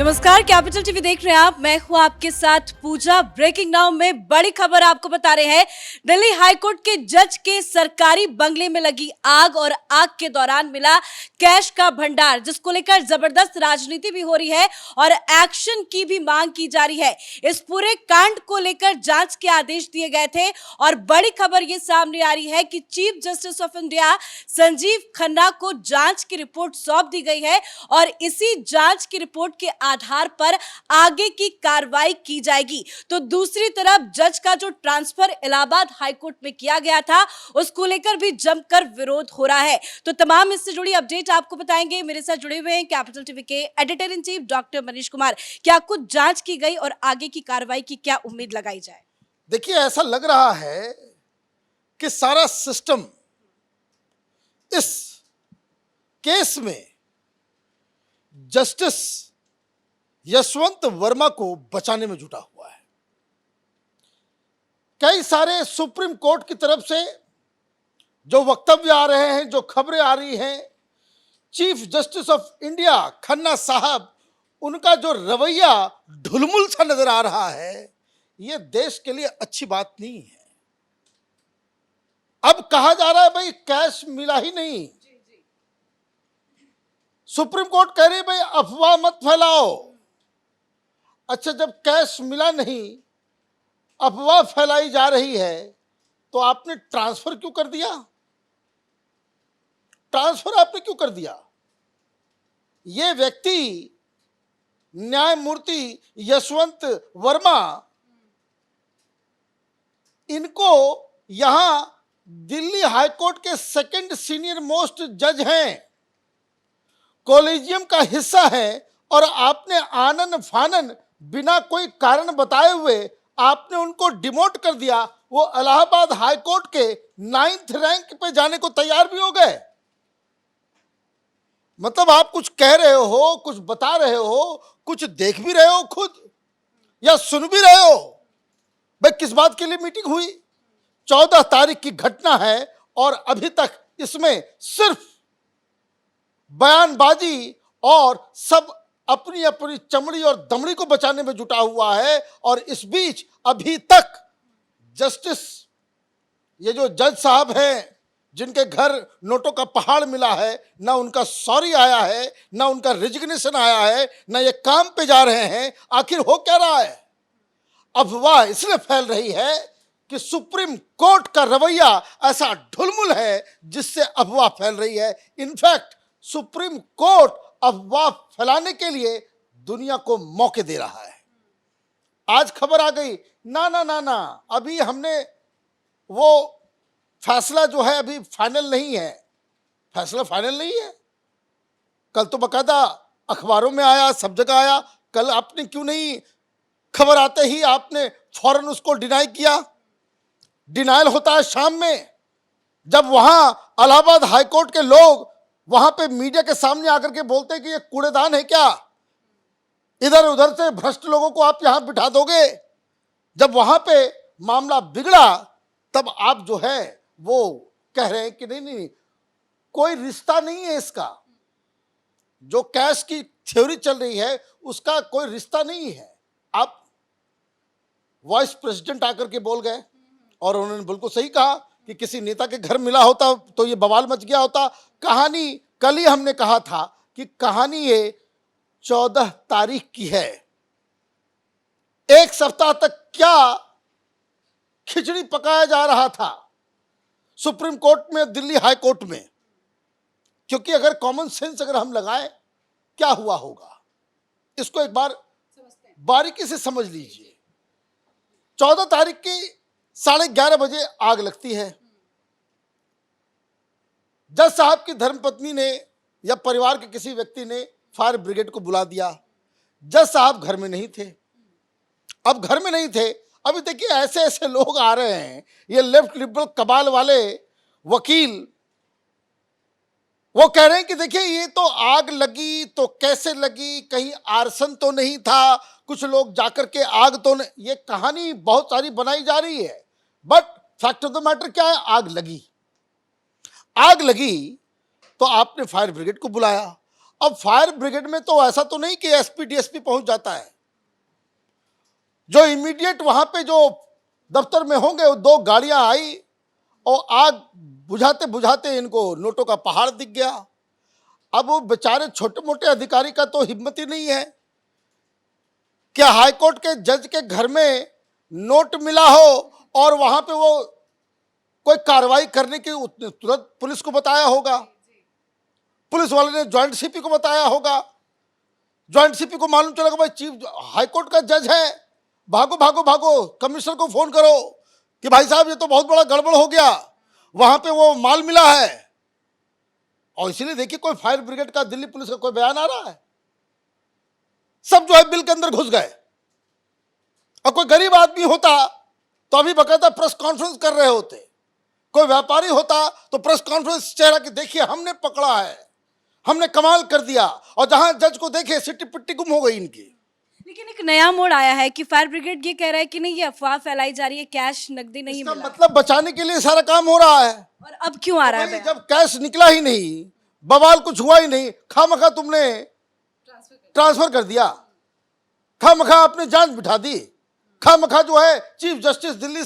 नमस्कार, capital TV देख रहे हैं आप। मैं हूं आपके साथ पूजा। ब्रेकिंग नाउ में बड़ी खबर आपको बता रहे हैं। दिल्ली हाईकोर्ट के जज के सरकारी बंगले में लगी आग और आग के दौरान मिला कैश का भंडार, जिसको लेकर जबरदस्त राजनीति भी हो रही है और एक्शन की भी मांग की जा रही है। इस पूरे कांड को लेकर जांच के आदेश दिए गए थे और बड़ी खबर ये सामने आ रही है कि chief justice of India Sanjeev Khanna को जांच की रिपोर्ट सौंप दी गई है और इसी जांच की रिपोर्ट के आधार पर आगे की कार्रवाई की जाएगी। तो दूसरी तरफ जज का जो ट्रांसफर इलाहाबाद हाईकोर्ट में किया गया था, उसको लेकर भी जमकर विरोध हो रहा है। तो तमाम इससे जुड़ी अपडेट आपको बताएंगे। मेरे साथ जुड़े हुए हैं कैपिटल टीवी के editor in chief doctor Manish Kumar. क्या कुछ जांच की गई और आगे की कार्रवाई की क्या उम्मीद लगाई जाए? देखिए, ऐसा लग रहा है कि सारा सिस्टम इस केस में जस्टिस यशवंत वर्मा को बचाने में जुटा हुआ है। कई सारे सुप्रीम कोर्ट की तरफ से जो वक्तव्य आ रहे हैं, जो खबरें आ रही हैं, chief justice of India Khanna साहब, उनका जो रवैया ढुलमुल सा नजर आ रहा है, यह देश के लिए अच्छी बात नहीं है। अब कहा जा रहा है भाई कैश मिला ही नहीं। सुप्रीम कोर्ट कह रही है भाई अफवाह मत फैलाओ। अच्छा, जब कैश मिला नहीं, अफवाह फैलाई जा रही है, तो आपने ट्रांसफर क्यों कर दिया? ट्रांसफर आपने क्यों कर दिया? यह व्यक्ति न्यायमूर्ति यशवंत वर्मा, इनको यहां दिल्ली हाईकोर्ट के सेकंड सीनियर मोस्ट जज हैं, कॉलेजियम का हिस्सा है, और आपने आनन फानन बिना कोई कारण बताए हुए आपने उनको डिमोट कर दिया। वो इलाहाबाद हाईकोर्ट के 9th रैंक पे जाने को तैयार भी हो गए। मतलब आप कुछ कह रहे हो, कुछ बता रहे हो, कुछ देख भी रहे हो खुद, या सुन भी रहे हो। भाई किस बात के लिए मीटिंग हुई? 14 तारीख की घटना है और अभी तक इसमें सिर्फ बयानबाजी और सब अपनी अपनी चमड़ी और दमड़ी को बचाने में जुटा हुआ है। और इस बीच अभी तक जस्टिस, ये जो जज साहब हैं, जिनके घर नोटों का पहाड़ मिला है, ना उनका सॉरी आया है, ना उनका रिजिग्नेशन आया है, ना ये काम पे जा रहे हैं। आखिर हो क्या रहा है? अफवाह इसलिए फैल रही है कि सुप्रीम कोर्ट का रवैया ऐसा ढुलमुल है जिससे अफवाह फैल रही है। इनफैक्ट सुप्रीम कोर्ट अफवाह फैलाने के लिए दुनिया को मौके दे रहा है। आज खबर आ गई, ना ना ना ना, अभी हमने वो फैसला जो है अभी फाइनल नहीं है। फैसला फाइनल नहीं है। कल तो बकायदा अखबारों में आया, सब जगह आया। कल आपने क्यों नहीं, खबर आते ही आपने फौरन उसको डिनाई किया? डिनायल होता है शाम में, जब वहां इलाहाबाद हाईकोर्ट के लोग वहां पे मीडिया के सामने आकर के बोलते हैं कि ये कूड़ेदान है क्या, इधर उधर से भ्रष्ट लोगों को आप यहां बिठा दोगे। जब वहां पे मामला बिगड़ा, तब आप जो है वो कह रहे हैं कि नहीं नहीं, कोई रिश्ता नहीं है इसका। जो कैश की थ्योरी चल रही है उसका कोई रिश्ता नहीं है। आप वाइस प्रेसिडेंट आकर के बोल गए और उन्होंने बिल्कुल सही कहा कि किसी नेता के घर मिला होता तो ये बवाल मच गया होता। कहानी कल ही हमने कहा था कि कहानी ये 14 तारीख की है। एक सप्ताह तक क्या खिचड़ी पकाया जा रहा था सुप्रीम कोर्ट में, दिल्ली हाई कोर्ट में। क्योंकि अगर कॉमन सेंस अगर हम लगाएं, क्या हुआ होगा, इसको एक बार बारीकी से समझ लीजिए। 14 तारीख की 11:30 बजे आग लगती है। जज साहब की धर्मपत्नी ने या परिवार के किसी व्यक्ति ने फायर ब्रिगेड को बुला दिया। जज साहब घर में नहीं थे। अब घर में नहीं थे, अभी देखिए ऐसे ऐसे लोग आ रहे हैं, ये लेफ्ट लिबरल कबाल वाले वकील, वो कह रहे हैं कि देखिए ये तो आग लगी तो कैसे लगी, कहीं आर्सन तो नहीं था, कुछ लोग जाकर के आग तो नहीं। ये कहानी बहुत सारी बनाई जा रही है, but fact of the matter क्या है? आग लगी। आग लगी तो आपने फायर ब्रिगेड को बुलाया। अब फायर ब्रिगेड में तो ऐसा तो नहीं कि एसपी डीएसपी पहुंच जाता है। जो इमीडिएट वहां पे जो दफ्तर में होंगे, वो 2 गाड़ियां आई और आग बुझाते बुझाते इनको नोटों का पहाड़ दिख गया। अब वो बेचारे छोटे मोटे अधिकारी का तो हिम्मत ही नहीं है। क्या हाईकोर्ट के जज के घर में नोट मिला हो और वहां पे वो कोई कार्रवाई करने की तुरंत पुलिस को बताया होगा, पुलिस वाले ने ज्वाइंट सीपी को बताया होगा, ज्वाइंट सीपी को मालूम चलेगा भाई चीफ हाईकोर्ट का जज है, भागो भागो भागो कमिश्नर को फोन करो कि भाई साहब ये तो बहुत बड़ा गड़बड़ हो गया, वहां पे वो माल मिला है। और इसीलिए देखिए कोई फायर ब्रिगेड का दिल्ली पुलिस का कोई बयान आ रहा है, सब जो है बिल के अंदर घुस गए। और कोई गरीब आदमी होता तो अभी बकायदा प्रेस कॉन्फ्रेंस कर रहे होते, कोई व्यापारी होता तो प्रेस कॉन्फ्रेंस चेहरा कि देखिए हमने पकड़ा है, हमने कमाल कर दिया। और जहां जज को देखे सिट्टी पिट्टी गुम हो गई इनकी। लेकिन एक नया मोड़ आया है कि फायर ब्रिगेड ये कह रहा है कि नहीं, ये अफवाह फैलाई जा रही है, कैश नकदी नहीं इसका मिला। मतलब बचाने के लिए सारा काम हो रहा है। और अब क्यों आ रहा है भाई बयान? जब कैश निकला ही नहीं, बवाल कुछ हुआ ही नहीं, खामखा तुमने ट्रांसफर कर दिया, खामखा अपनी जांच बिठा दी, खामखा जो है चीफ जस्टिस दिल्ली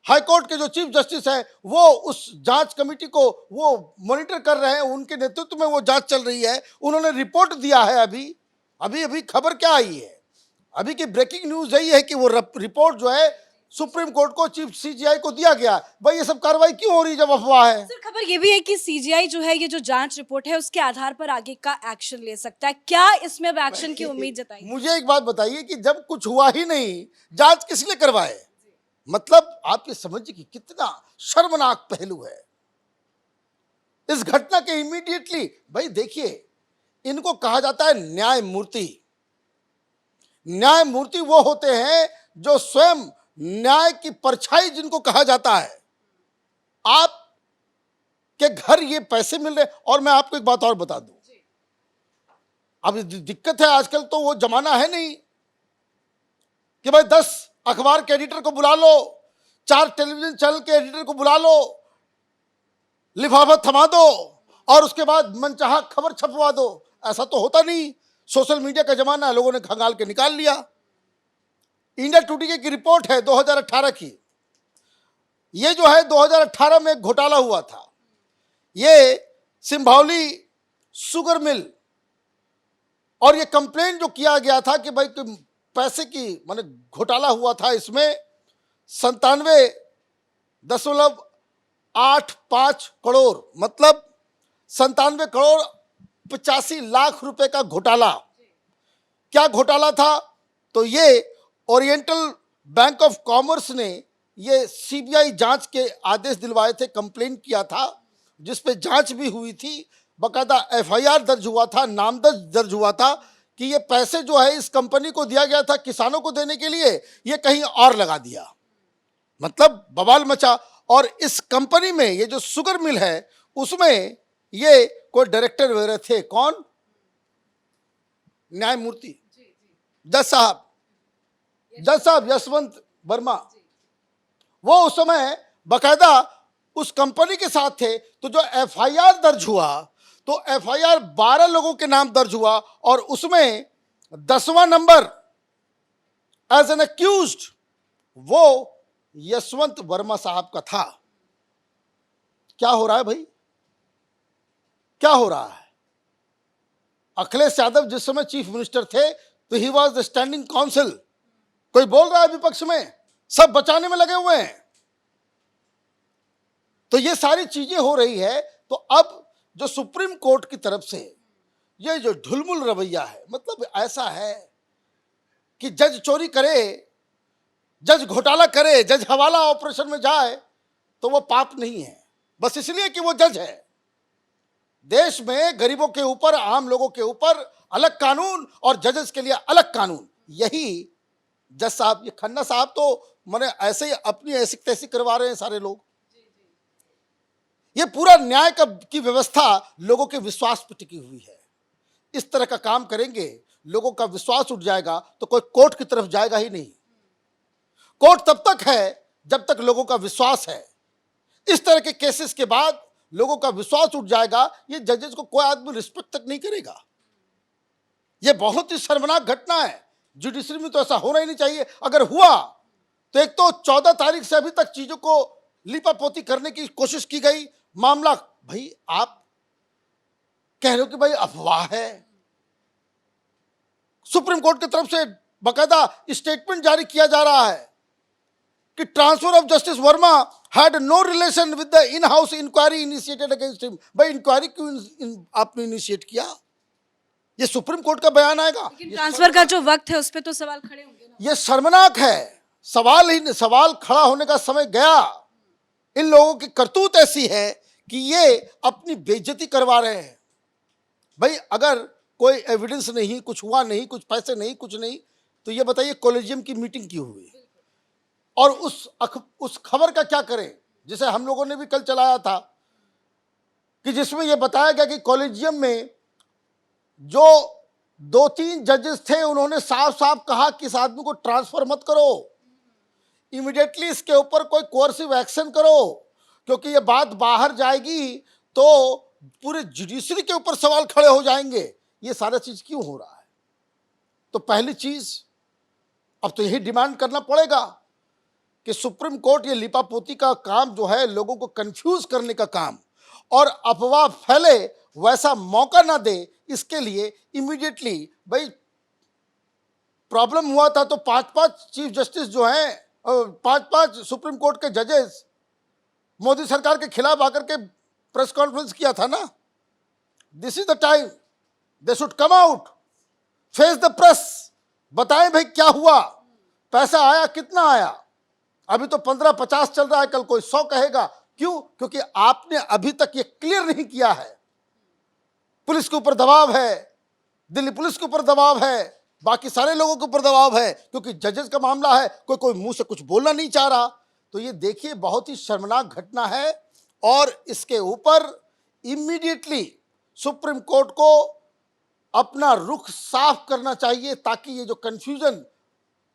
हाईकोर्ट के जो चीफ जस्टिस है वो उस जांच कमेटी को वो मॉनिटर कर रहे हैं, उनके नेतृत्व में वो जांच चल रही है। उन्होंने रिपोर्ट दिया है। अभी अभी अभी खबर क्या आई है, अभी की ब्रेकिंग न्यूज यही है कि वो रिपोर्ट जो है सुप्रीम कोर्ट को चीफ सीजीआई को दिया गया। भाई ये सब कार्रवाई क्यों हो रही जब अफवाह है? सर खबर ये भी है कि सीजीआई जो है ये जो जांच रिपोर्ट है उसके आधार पर आगे का एक्शन ले सकता है। क्या इसमें अब एक्शन की उम्मीद जताई? मुझे एक बात बताइए कि जब कुछ हुआ ही नहीं, जांच किस लिए करवाए? मतलब आप ये समझिए कि कितना शर्मनाक पहलू है इस घटना के। इमीडिएटली भाई देखिए, इनको कहा जाता है न्यायमूर्ति। न्यायमूर्ति वो होते हैं जो स्वयं न्याय की परछाई जिनको कहा जाता है। आप के घर ये पैसे मिल रहे। और मैं आपको एक बात और बता दूं, अब दिक्कत है आजकल तो वो जमाना है नहीं कि भाई 10 अखबार के एडिटर को बुला लो, 4 टेलीविजन चैनल के एडिटर को बुला लो, लिफाफा थमा दो और उसके बाद मनचाहा खबर छपवा दो। ऐसा तो होता नहीं। सोशल मीडिया का जमाना है, लोगों ने खंगाल के निकाल लिया। इंडिया टुडे की रिपोर्ट है 2018 की। ये जो है 2018 में घोटाला हुआ था। ये सिंभौली शुगर मिल, और ये कंप्लेंट जो किया गया था कि भाई पैसे की माने घोटाला हुआ था, इसमें 97.85 करोड़, मतलब 97 करोड़ 85 लाख रुपए का घोटाला। क्या घोटाला था? तो ये ओरिएंटल बैंक ऑफ कॉमर्स ने ये सीबीआई जांच के आदेश दिलवाए थे, कंप्लेंट किया था, जिस पे जांच भी हुई थी, बकायदा एफआईआर दर्ज हुआ था, नामदर्ज दर्ज हुआ था कि ये पैसे जो है इस कंपनी को दिया गया था किसानों को देने के लिए, ये कहीं और लगा दिया। मतलब बवाल मचा। और इस कंपनी में ये जो शुगर मिल है उसमें ये कोई डायरेक्टर वगैरह थे। कौन? न्यायमूर्ति जज साहब यशवंत वर्मा। वो उस समय बकायदा उस कंपनी के साथ थे। तो जो एफआईआर दर्ज हुआ तो एफआईआर 12 लोगों के नाम दर्ज हुआ और उसमें 10वां नंबर एज एन एक्यूज्ड वो यशवंत वर्मा साहब का था। क्या हो रहा है भाई? क्या हो रहा है? अखिलेश यादव जिस समय चीफ मिनिस्टर थे तो he was the standing council. कोई बोल रहा है विपक्ष में, सब बचाने में लगे हुए हैं। तो ये सारी चीजें हो रही है। तो अब जो सुप्रीम कोर्ट की तरफ से ये जो ढुलमुल रवैया है, मतलब ऐसा है कि जज चोरी करे, जज घोटाला करे, जज हवाला ऑपरेशन में जाए तो वो पाप नहीं है, बस इसलिए कि वो जज है। देश में गरीबों के ऊपर, आम लोगों के ऊपर अलग कानून और जजेस के लिए अलग कानून। यही जज साहब, ये खन्ना साहब तो मैंने ऐसे ही अपनी ऐसी तैसी करवा रहे हैं सारे लोग। ये पूरा न्याय की व्यवस्था लोगों के विश्वास पर टिकी हुई है। इस तरह का काम करेंगे लोगों का विश्वास उठ जाएगा तो कोई कोर्ट की तरफ जाएगा ही नहीं। कोर्ट तब तक है जब तक लोगों का विश्वास है। इस तरह के केसेस के बाद लोगों का विश्वास उठ जाएगा, ये जजेस को कोई आदमी रिस्पेक्ट तक नहीं करेगा। ये बहुत ही शर्मनाक घटना है। जुडिशरी में तो ऐसा होना ही नहीं चाहिए। अगर हुआ तो एक तो 14 तारीख से अभी तक चीजों को लीपापोती करने की कोशिश की गई। मामला, भाई आप कह रहे हो कि भाई अफवाह है। सुप्रीम कोर्ट की तरफ से बकायदा स्टेटमेंट जारी किया जा रहा है कि transfer of justice Verma had no relation with the in house inquiry initiated against him. भाई इंक्वायरी क्यों आपने इनिशिएट किया? ये सुप्रीम कोर्ट का बयान आएगा। लेकिन ट्रांसफर का जो वक्त है उस पे तो सवाल खड़े होंगे ना। ये शर्मनाक है। सवाल खड़ा होने का समय गया। इन लोगों की करतूत ऐसी है कि ये अपनी बेइज्जती करवा रहे हैं। भाई अगर कोई एविडेंस नहीं, कुछ हुआ नहीं, कुछ पैसे नहीं, कुछ नहीं, तो ये बताइए कॉलेजियम की मीटिंग क्यों हुई? और उस खबर का क्या करें जिसे हम लोगों ने भी कल चलाया था कि जिसमें यह बताया गया कि कॉलेजियम में जो 2-3 जजेस थे उन्होंने साफ साफ कहा कि इस आदमी को ट्रांसफर मत करो, इमीडिएटली इसके ऊपर कोई कोर्सिव एक्शन करो, क्योंकि ये बात बाहर जाएगी तो पूरे जुडिशरी के ऊपर सवाल खड़े हो जाएंगे। ये सारा चीज क्यों हो रहा है? तो पहली चीज अब तो यही डिमांड करना पड़ेगा कि सुप्रीम कोर्ट ये लिपापोती का काम जो है, लोगों को कंफ्यूज करने का काम और अफवाह फैले वैसा मौका ना दे, इसके लिए इमीडिएटली, भाई प्रॉब्लम हुआ था तो 5-5 चीफ जस्टिस जो हैं, 5-5 सुप्रीम कोर्ट के जजेस मोदी सरकार के खिलाफ आकर के प्रेस कॉन्फ्रेंस किया था ना। This is the time they should come out, face the press, बताएं भाई क्या हुआ, पैसा आया, कितना आया। अभी तो 15-50 चल रहा है, कल कोई 100 कहेगा। क्यों? क्योंकि आपने अभी तक ये क्लियर नहीं किया है। पुलिस के ऊपर दबाव है, दिल्ली पुलिस के ऊपर दबाव है, बाकी सारे लोगों के ऊपर दबाव है, क्योंकि जजेस का मामला है, कोई मुंह से कुछ बोलना नहीं चाह रहा। तो ये देखिए बहुत ही शर्मनाक घटना है और इसके ऊपर इमीडिएटली सुप्रीम कोर्ट को अपना रुख साफ करना चाहिए ताकि ये जो कंफ्यूजन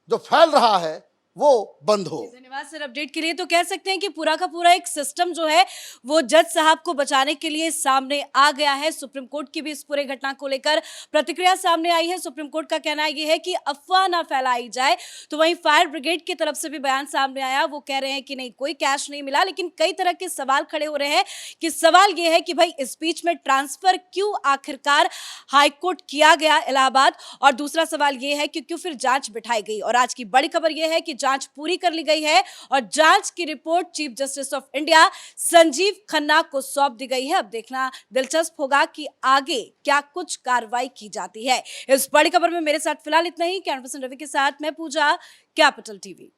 जो फैल रहा है वो बंद हो। धन्यवाद सर अपडेट के लिए। तो कह सकते हैं कि पूरा का पूरा एक सिस्टम जो है वो जज साहब को बचाने के लिए सामने आ गया है। सुप्रीम कोर्ट की भी इस पूरे घटना को लेकर प्रतिक्रिया सामने आई है। सुप्रीम कोर्ट का कहना ये है कि अफवाह ना फैलाई जाए। तो वहीं फायर ब्रिगेड की तरफ से भी बयान सामने आया, वो कह रहे हैं कि नहीं, कोई कैश नहीं मिला। लेकिन कई तरह के सवाल खड़े हो रहे हैं कि सवाल ये है कि भाई इस बीच में ट्रांसफर क्यों आखिरकार हाईकोर्ट किया गया इलाहाबाद, और दूसरा सवाल ये है कि क्यों फिर जांच बिठाई गई। और आज की बड़ी खबर यह है कि जांच पूरी कर ली गई है और जांच की report chief justice of India Sanjeev Khanna को सौंप दी गई है। अब देखना दिलचस्प होगा कि आगे क्या कुछ कार्रवाई की जाती है। इस बड़ी खबर में मेरे साथ फिलहाल इतना ही। कैमरा पर्सन रवि के साथ मैं पूजा, कैपिटल टीवी।